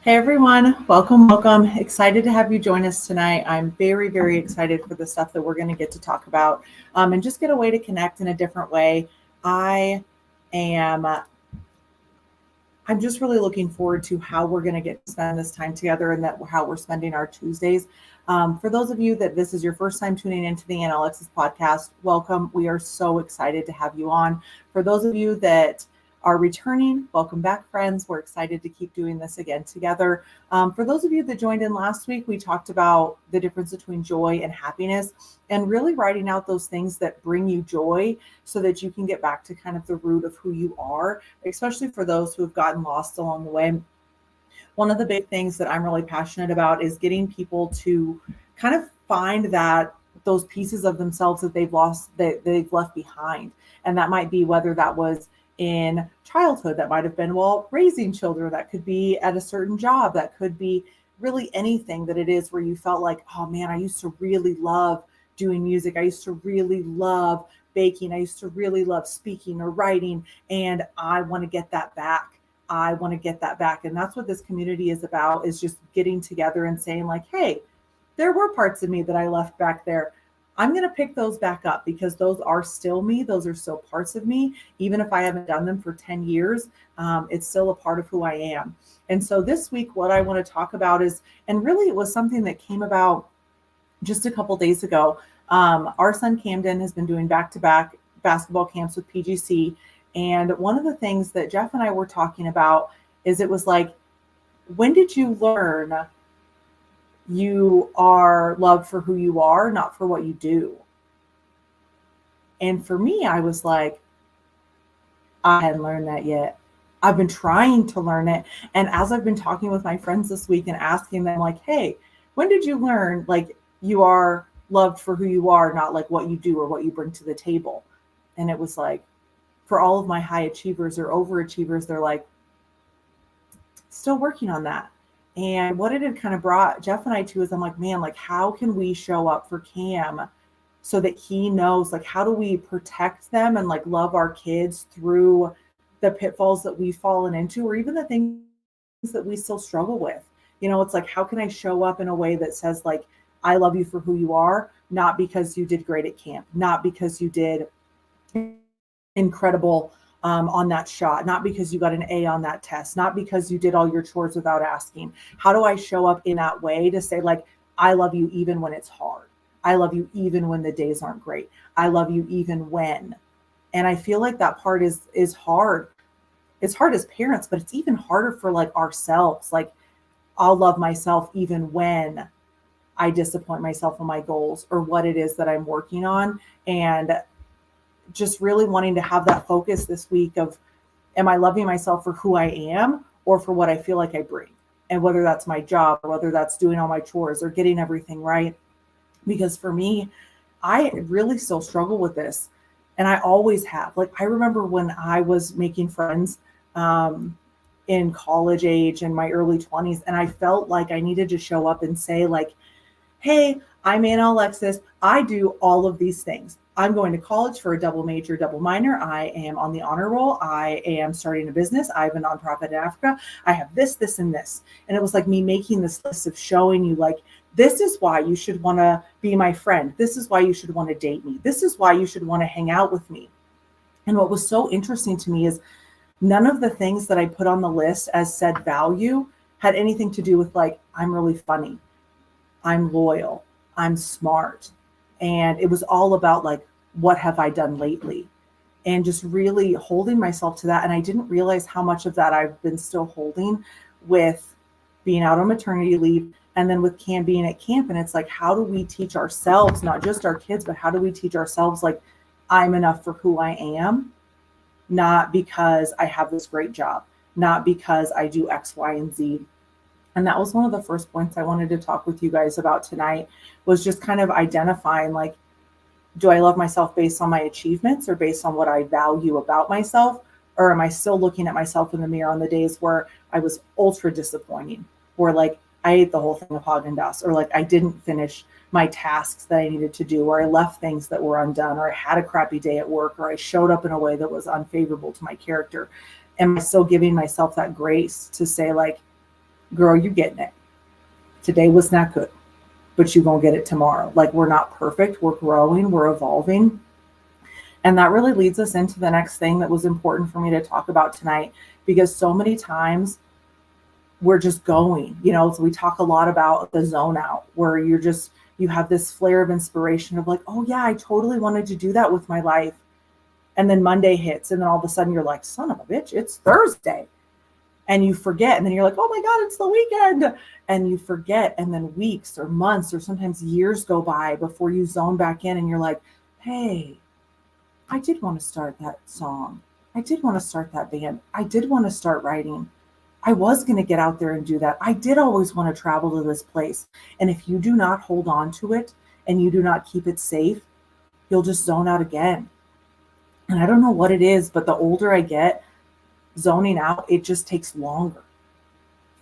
Hey everyone, welcome. Excited to have you join us tonight. I'm very excited for the stuff that we're going to get to talk about and just get a way to connect in a different way. I am I'm just really looking forward to how we're going to get to spend this time together and that how we're spending our Tuesdays. For those of you that this is your first time tuning into the Anna Alexis Podcast, welcome. We are so excited to have you on. For those of you that are returning, welcome back, friends. We're excited to keep doing this again together. For those of you that joined in last week, we talked about the difference between joy and happiness and really writing out those things that bring you joy so that you can get back to kind of the root of who you are, especially for those who have gotten lost along the way. One of the big things that I'm really passionate about is getting people to kind of find those pieces of themselves that they've lost, that they've left behind. And that might be whether that was in childhood, that might have been while raising children, that could be at a certain job, that could be really anything that it is where you felt like, oh man, I used to really love doing music. I used to really love baking. I used to really love speaking or writing, and I want to get that back. I want to get that back. And that's what this community is about, is just getting together and saying like, hey, there were parts of me that I left back there. I'm going to pick those back up because those are still me. Those are still parts of me. Even if I haven't done them for 10 years, it's still a part of who I am. And so this week, what I want to talk about is, and really it was something that came about just a couple days ago. Our son Camden has been doing back-to-back basketball camps with PGC. And one of the things that Jeff and I were talking about is it was like, when did you learn you are loved for who you are, not for what you do? And for me, I was like, I hadn't learned that yet. I've been trying to learn it. And as I've been talking with my friends this week and asking them like, hey, when did you learn like you are loved for who you are, not like what you do or what you bring to the table? And it was like, for all of my high achievers or overachievers, they're like, still working on that. And what it had kind of brought Jeff and I to is I'm like, man, like how can we show up for Cam so that he knows, like, how do we protect them and like love our kids through the pitfalls that we've fallen into, or even the things that we still struggle with? You know, it's like, how can I show up in a way that says like, I love you for who you are, not because you did great at camp, not because you did incredible on that shot, not because you got an A on that test, not because you did all your chores without asking. How do I show up in that way to say like, I love you even when it's hard. I love you even when the days aren't great. I love you even when. And I feel like that part is hard. It's hard as parents, but it's even harder for like ourselves. Like, I'll love myself even when I disappoint myself on my goals or what it is that I'm working on. And just really wanting to have that focus this week of, am I loving myself for who I am or for what I feel like I bring? And whether that's my job or whether that's doing all my chores or getting everything right. Because for me, I really still struggle with this. And I always have. Like, I remember when I was making friends in college age in my early 20s, and I felt like I needed to show up and say like, hey, I'm Anna Alexis. I do all of these things. I'm going to college for a double major, double minor. I am on the honor roll. I am starting a business. I have a nonprofit in Africa. I have this, and this. And it was like me making this list of showing you like, this is why you should want to be my friend. This is why you should want to date me. This is why you should want to hang out with me. And what was so interesting to me is none of the things that I put on the list as said value had anything to do with like, I'm really funny, I'm loyal, I'm smart. And it was all about like, what have I done lately? And just really holding myself to that. And I didn't realize how much of that I've been still holding with being out on maternity leave and then with Cam being at camp. And it's like, how do we teach ourselves, not just our kids, but how do we teach ourselves like, I'm enough for who I am, not because I have this great job, not because I do X, Y, and Z. And that was one of the first points I wanted to talk with you guys about tonight, was just kind of identifying like, do I love myself based on my achievements or based on what I value about myself? Or am I still looking at myself in the mirror on the days where I was ultra disappointing, or like I ate the whole thing of Haagen-Dazs, or like I didn't finish my tasks that I needed to do, or I left things that were undone, or I had a crappy day at work, or I showed up in a way that was unfavorable to my character? Am I still giving myself that grace to say like, girl, you getting it. Today was not good, but you're going to get it tomorrow. Like, we're not perfect. We're growing. We're evolving. And that really leads us into the next thing that was important for me to talk about tonight, because so many times we're just going, so we talk a lot about the zone out, where you have this flare of inspiration of like, oh yeah, I totally wanted to do that with my life. And then Monday hits, and then all of a sudden you're like, son of a bitch, it's Thursday. And you forget. And then you're like, oh my God, it's the weekend. And you forget. And then weeks or months or sometimes years go by before you zone back in. And you're like, hey, I did want to start that song. I did want to start that band. I did want to start writing. I was going to get out there and do that. I did always want to travel to this place. And if you do not hold on to it and you do not keep it safe, you'll just zone out again. And I don't know what it is, but the older I get, zoning out, it just takes longer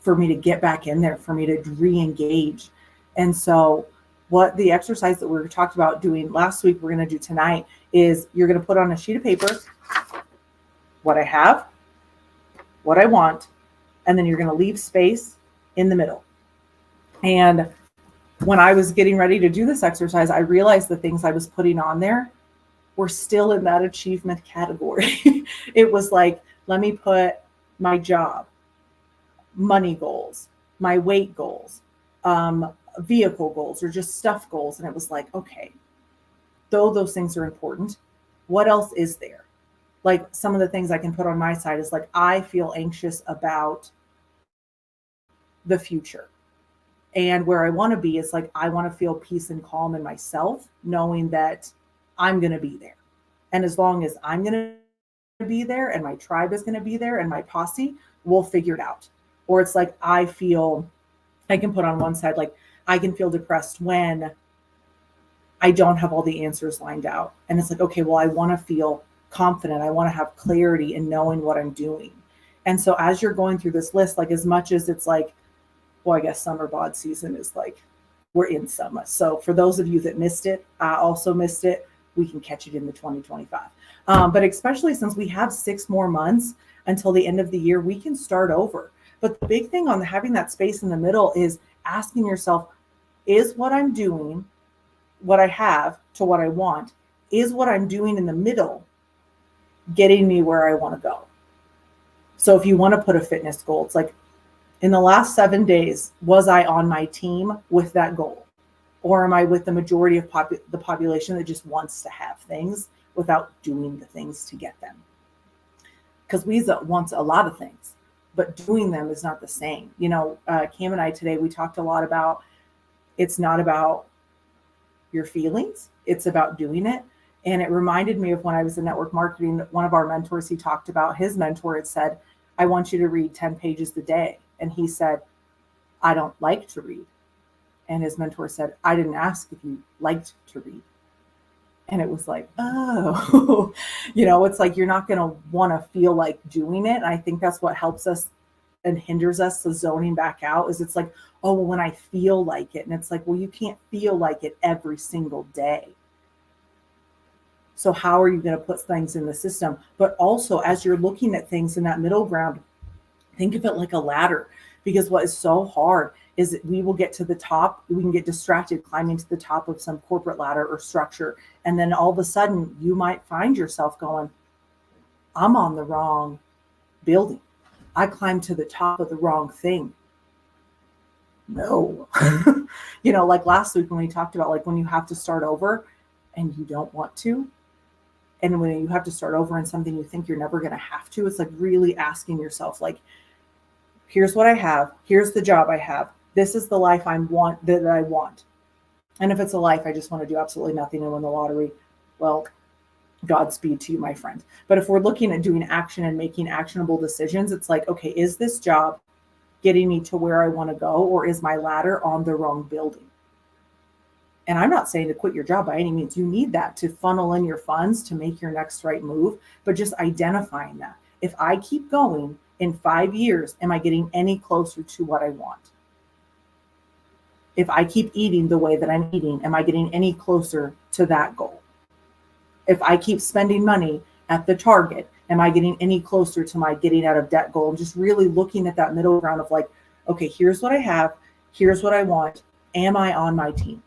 for me to get back in there, for me to re-engage. And so what the exercise that we talked about doing last week, we're going to do tonight, is you're going to put on a sheet of paper what I have, what I want, and then you're going to leave space in the middle. And when I was getting ready to do this exercise, I realized the things I was putting on there were still in that achievement category. It was like, let me put my job, money goals, my weight goals, vehicle goals, or just stuff goals. And it was like, okay, though those things are important, what else is there? Like, some of the things I can put on my side is like, I feel anxious about the future. And where I want to be is like, I want to feel peace and calm in myself, knowing that I'm going to be there. And as long as I'm going to be there and my tribe is going to be there and my posse, we'll figure it out. Or it's like, I can put on one side, like, I can feel depressed when I don't have all the answers lined out. And it's like, okay, well, I want to feel confident. I want to have clarity in knowing what I'm doing. And so as you're going through this list, like, as much as it's like, well, I guess summer bod season is like, we're in summer. So for those of you that missed it, I also missed it, we can catch it in the 2025. But especially since we have 6 more months until the end of the year, we can start over. But the big thing on having that space in the middle is asking yourself, is what I'm doing, what I have to what I want, is what I'm doing in the middle getting me where I want to go? So if you want to put a fitness goal, it's like, in the last 7 days, was I on my team with that goal? Or am I with the majority of the population that just wants to have things without doing the things to get them? Because we want a lot of things, but doing them is not the same. Cam and I today, we talked a lot about, it's not about your feelings, it's about doing it. And it reminded me of when I was in network marketing, one of our mentors, he talked about, his mentor had said, I want you to read 10 pages a day. And he said, I don't like to read. And his mentor said, I didn't ask if you liked to read. And it was like, oh, it's like, you're not going to want to feel like doing it. And I think that's what helps us and hinders us to zoning back out, is it's like, oh, well, when I feel like it. And it's like, well, you can't feel like it every single day. So how are you going to put things in the system? But also, as you're looking at things in that middle ground, think of it like a ladder, because what is so hard is that we will get to the top. We can get distracted climbing to the top of some corporate ladder or structure. And then all of a sudden you might find yourself going, I'm on the wrong building. I climbed to the top of the wrong thing. No, like last week when we talked about, like, when you have to start over and you don't want to, and when you have to start over in something you think you're never going to have to, it's like really asking yourself, like, here's what I have. Here's the job I have. This is the life that I want. And if it's a life I just want to do absolutely nothing and win the lottery, well, Godspeed to you, my friend. But if we're looking at doing action and making actionable decisions, it's like, okay, is this job getting me to where I want to go, or is my ladder on the wrong building? And I'm not saying to quit your job by any means. You need that to funnel in your funds to make your next right move, but just identifying that. If I keep going, in 5 years, am I getting any closer to what I want? If I keep eating the way that I'm eating, am I getting any closer to that goal? If I keep spending money at the target, am I getting any closer to my getting out of debt goal? And just really looking at that middle ground of like, okay, here's what I have. Here's what I want. Am I on my team?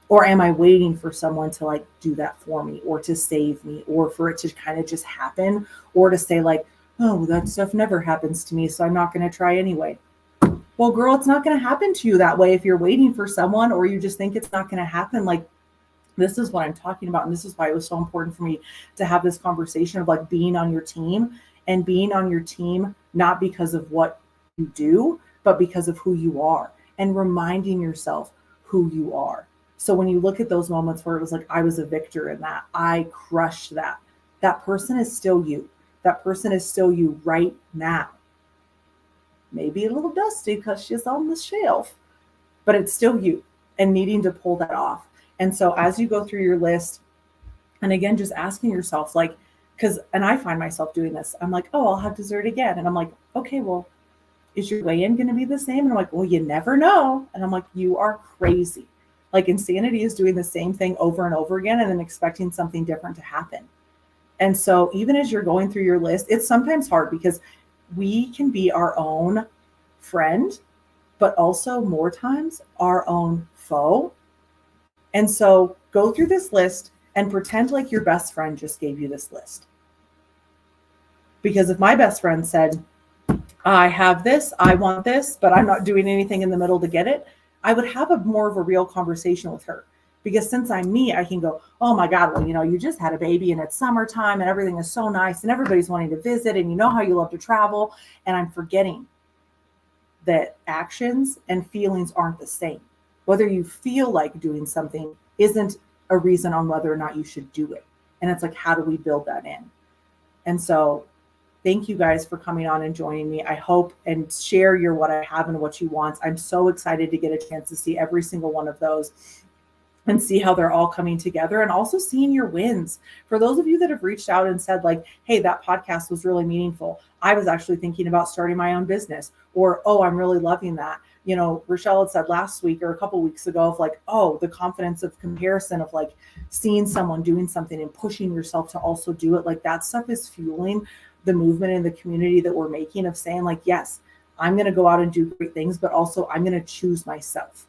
Or am I waiting for someone to like do that for me or to save me or for it to kind of just happen or to say like, oh, that stuff never happens to me, so I'm not going to try anyway. Well, girl, it's not going to happen to you that way if you're waiting for someone or you just think it's not going to happen. Like, this is what I'm talking about. And this is why it was so important for me to have this conversation of like being on your team and being on your team, not because of what you do, but because of who you are and reminding yourself who you are. So when you look at those moments where it was like, I was a victor in that, I crushed that, that person is still you. That person is still you right now. Maybe a little dusty because she's on the shelf, but it's still you and needing to pull that off. And so as you go through your list, and again, just asking yourself, like, and I find myself doing this, I'm like, oh, I'll have dessert again. And I'm like, okay, well, is your weigh-in going to be the same? And I'm like, well, you never know. And I'm like, you are crazy. Like, insanity is doing the same thing over and over again and then expecting something different to happen. And so even as you're going through your list, it's sometimes hard because we can be our own friend, but also more times our own foe. And so go through this list and pretend like your best friend just gave you this list. Because if my best friend said, I have this, I want this, but I'm not doing anything in the middle to get it, I would have a more of a real conversation with her. Because since I'm me, I can go, oh my God, well, you just had a baby and it's summertime and everything is so nice and everybody's wanting to visit and you know how you love to travel. And I'm forgetting that actions and feelings aren't the same. Whether you feel like doing something isn't a reason on whether or not you should do it. And it's like, how do we build that in? And so thank you guys for coming on and joining me. I hope and share your what I have and what you want. I'm so excited to get a chance to see every single one of those and see how they're all coming together and also seeing your wins. For those of you that have reached out and said like, hey, that podcast was really meaningful. I was actually thinking about starting my own business, or, oh, I'm really loving that. Rochelle had said last week or a couple of weeks ago of like, oh, the confidence of comparison of like seeing someone doing something and pushing yourself to also do it. Like that stuff is fueling the movement in the community that we're making of saying like, yes, I'm going to go out and do great things, but also I'm going to choose myself.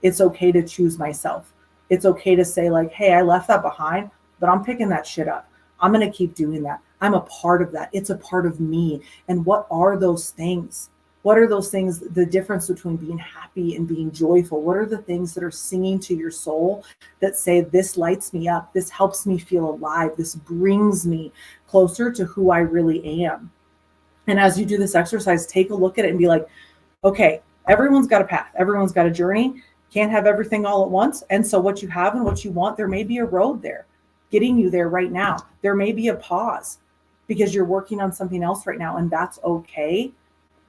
It's okay to choose myself. It's okay to say like, hey, I left that behind, but I'm picking that shit up. I'm going to keep doing that. I'm a part of that. It's a part of me. And what are those things? What are those things, the difference between being happy and being joyful? What are the things that are singing to your soul that say, this lights me up, this helps me feel alive, this brings me closer to who I really am? And as you do this exercise, take a look at it and be like, okay, everyone's got a path, everyone's got a journey, can't have everything all at once. And so what you have and what you want, there may be a road there getting you there right now. There may be a pause because you're working on something else right now, and that's okay.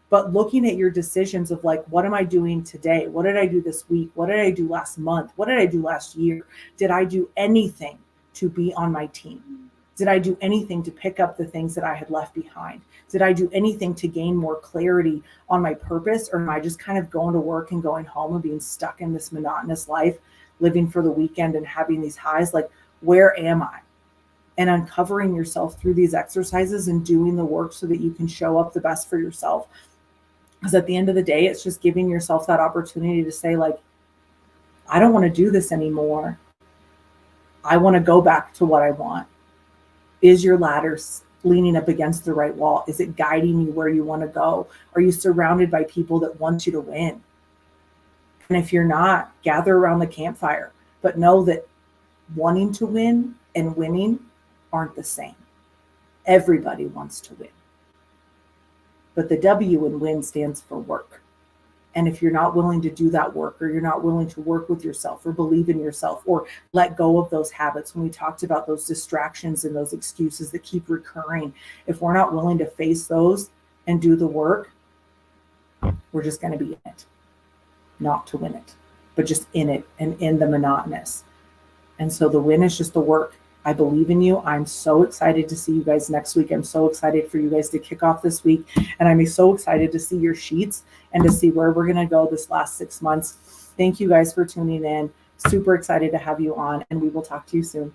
But looking at your decisions of like, what am I doing today? What did I do this week? What did I do last month? What did I do last year? Did I do anything to be on my team? Did I do anything to pick up the things that I had left behind? Did I do anything to gain more clarity on my purpose? Or am I just kind of going to work and going home and being stuck in this monotonous life, living for the weekend and having these highs? Like, where am I? And uncovering yourself through these exercises and doing the work so that you can show up the best for yourself. Because at the end of the day, it's just giving yourself that opportunity to say like, I don't want to do this anymore. I want to go back to what I want. Is your ladder leaning up against the right wall? Is it guiding you where you want to go? Are you surrounded by people that want you to win? And if you're not, gather around the campfire, but know that wanting to win and winning aren't the same. Everybody wants to win. But the W in win stands for work. And if you're not willing to do that work, or you're not willing to work with yourself or believe in yourself or let go of those habits, when we talked about those distractions and those excuses that keep recurring, if we're not willing to face those and do the work, we're just going to be in it. Not to win it, but just in it and in the monotonous. And so the win is just the work. I believe in you. I'm so excited to see you guys next week. I'm so excited for you guys to kick off this week. And I'm so excited to see your sheets and to see where we're going to go this last 6 months. Thank you guys for tuning in. Super excited to have you on, and we will talk to you soon.